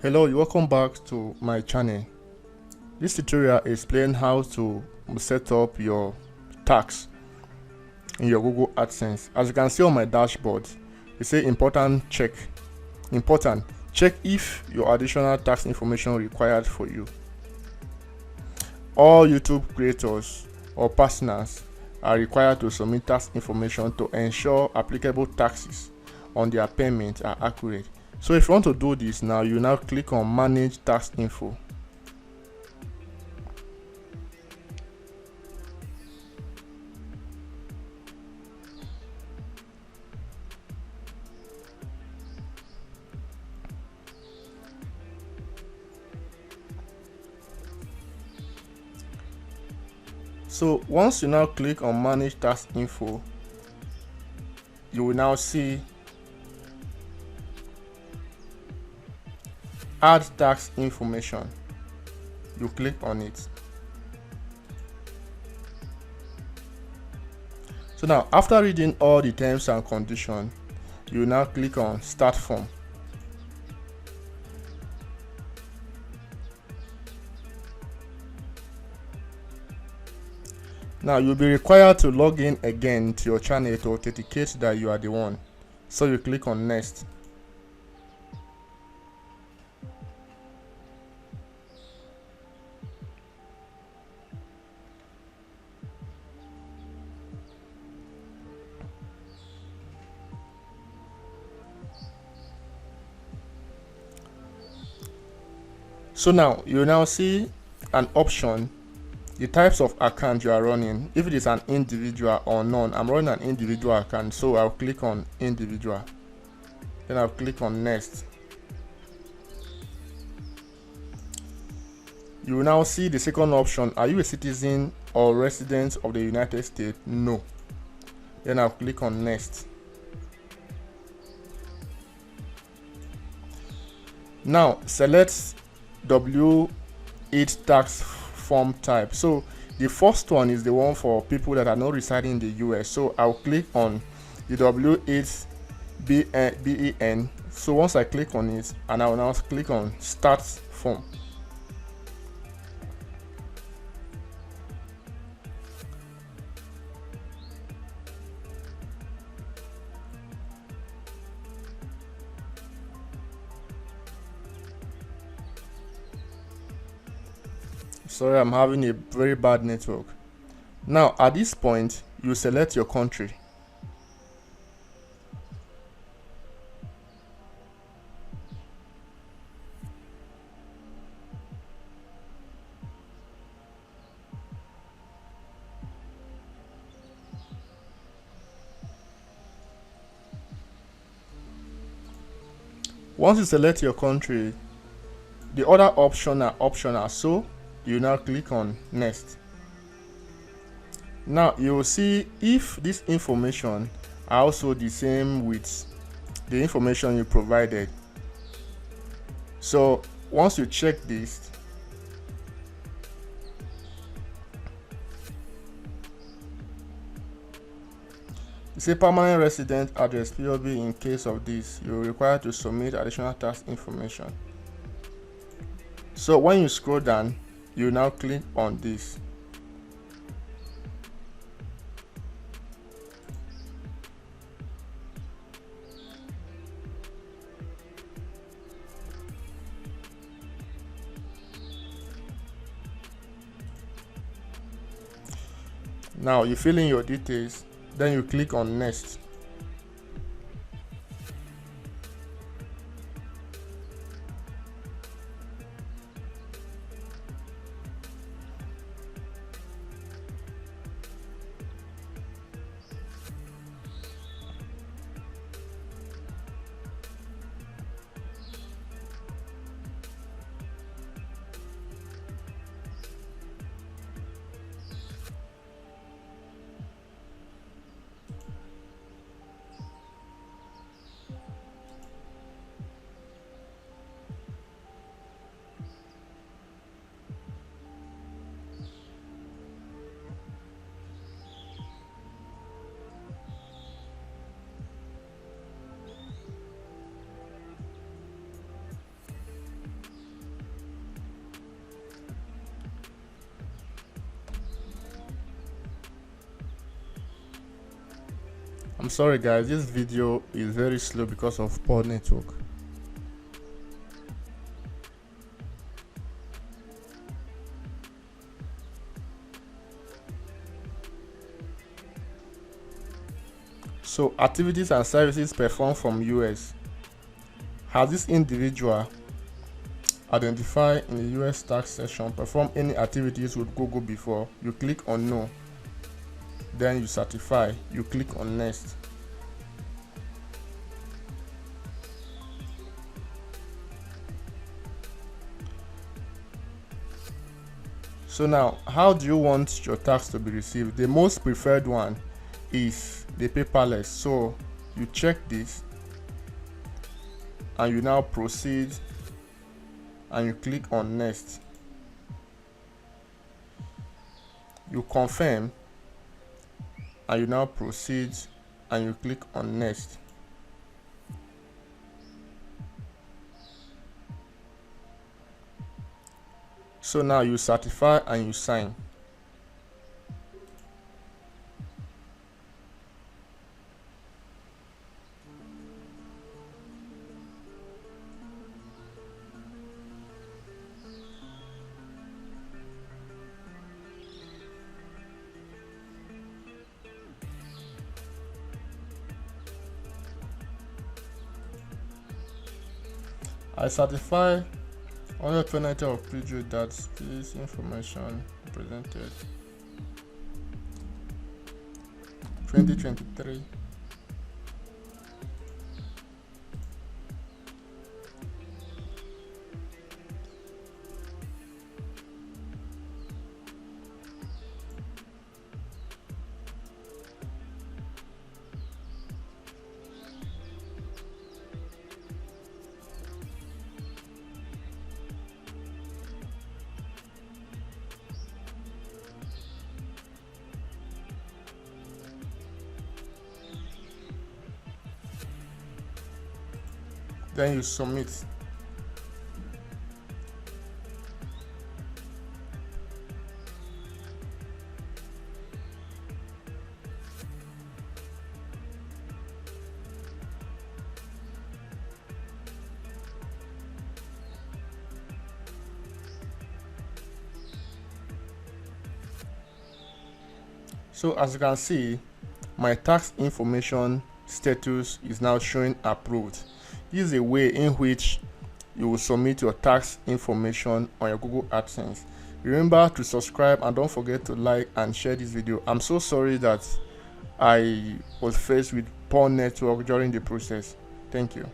Hello, welcome back to my channel. This tutorial explains how to set up your tax in your Google AdSense. As you can see on my dashboard, it says important check if your additional tax information required for you. All YouTube creators or personals are required to submit tax information to ensure applicable taxes on their payment are accurate. So if you want to do this now, you now click on manage tax info. So once you now click on manage tax info, you will now see add tax information. You click on it. So now after reading all the terms and conditions, you now click on start form. Now you'll be required to log in again to your channel to authenticate that you are the one. So you click on next. So now you now see an option, the types of account you are running, if it is an individual or none. I'm running an individual account, so I'll click on individual, then I'll click on next. You will now see the second option, are you a citizen or resident of the United States? No. Then I'll click on next. Now select W8 tax form type. So the first one is the one for people that are not residing in the US. So I'll click on the W8 BEN. So once I click on it, and I will now click on start form. Sorry, I'm having a very bad network. Now at this point, you select your country. Once you select your country, the other options are optional, so you now click on next. Now you will see if this information are also the same with the information you provided. So once you check this, you say permanent resident address POB. In case of this, you are required to submit additional tax information. So when you scroll down, you now click on this. Now you fill in your details, then you click on next. I'm sorry guys, this video is very slow because of poor network. So activities and services performed from US. Has this individual identified in the US tax section performed any activities with Google before? You click on no. Then you certify. You click on next. So now, how do you want your tax to be received? The most preferred one is the paperless. So you check this and you now proceed and you click on next. You confirm and you now proceed and you click on next. So now you certify and you sign. I certify on the 20th of preview that this information presented 2023. Then you submit. So as you can see, my tax information status is now showing approved. This is a way in which you will submit your tax information on your Google AdSense. Remember to subscribe and don't forget to like and share this video. I'm so sorry that I was faced with poor network during the process. Thank you.